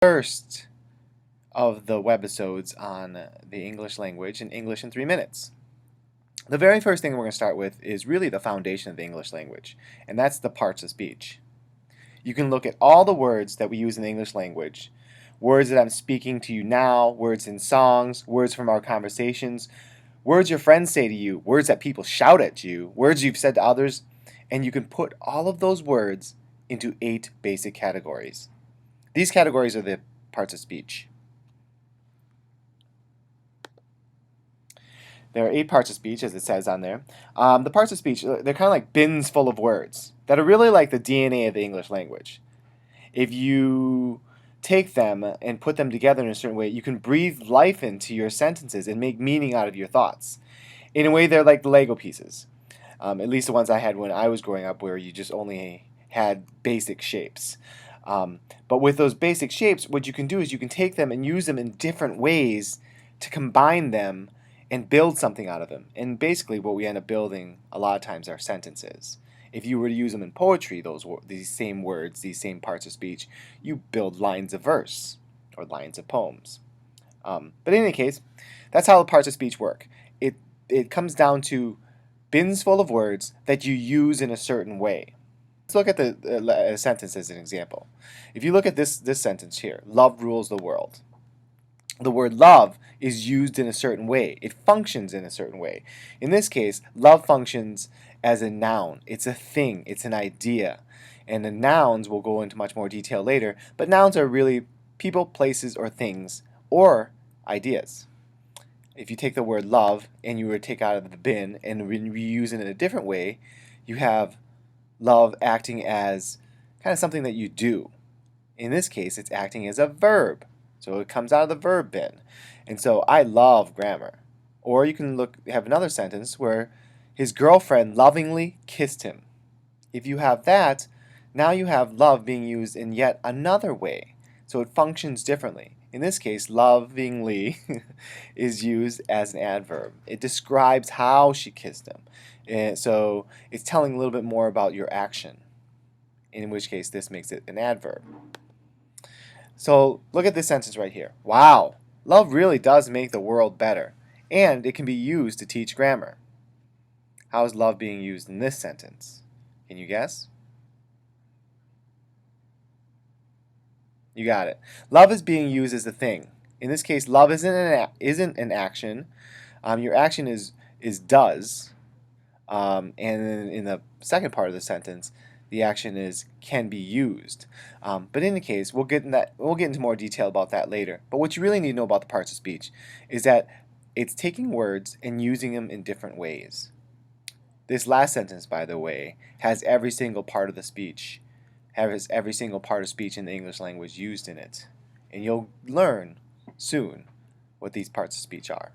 First of the webisodes on the English language and English in 3 minutes. The very first thing we're going to start with is really the foundation of the English language, and that's the parts of speech. You can look at all the words that we use in the English language, words that I'm speaking to you now, words in songs, words from our conversations, words your friends say to you, words that people shout at you, words you've said to others, and you can put all of those words into 8 basic categories. These categories are the parts of speech. There are 8 parts of speech, as it says on there. The parts of speech, they're kind of like bins full of words that are really like the DNA of the English language. If you take them and put them together in a certain way, you can breathe life into your sentences and make meaning out of your thoughts. In a way, they're like the Lego pieces. At least the ones I had when I was growing up, where you just only had basic shapes. But with those basic shapes, what you can do is you can take them and use them in different ways to combine them and build something out of them. And basically what we end up building a lot of times are sentences. If you were to use them in poetry, these same words, these same parts of speech, you build lines of verse or lines of poems. But in any case, that's how the parts of speech work. It comes down to bins full of words that you use in a certain way. Let's look at the sentence as an example. If you look at this sentence here, love rules the world. The word love is used in a certain way. It functions in a certain way. In this case, love functions as a noun. It's a thing. It's an idea. And the nouns will go into much more detail later, but nouns are really people, places, or things, or ideas. If you take the word love and you were to take out of the bin and reuse it in a different way, you have love acting as kind of something that you do. In this case, it's acting as a verb. So it comes out of the verb bin. And so I love grammar. Or you can have another sentence where his girlfriend lovingly kissed him. If you have that, now you have love being used in yet another way. So it functions differently. In this case, lovingly is used as an adverb. It describes how she kissed him. And so it's telling a little bit more about your action, in which case this makes it an adverb. So look at this sentence right here. Wow, love really does make the world better, and it can be used to teach grammar. How is love being used in this sentence? Can you guess? You got it. Love is being used as a thing. In this case, love isn't an action. Your action is does, and then in the second part of the sentence, the action is can be used. But in any case, we'll get into more detail about that later. But what you really need to know about the parts of speech is that it's taking words and using them in different ways. This last sentence, by the way, has every single part of the speech, has every single part of speech in the English language used in it. And you'll learn soon what these parts of speech are.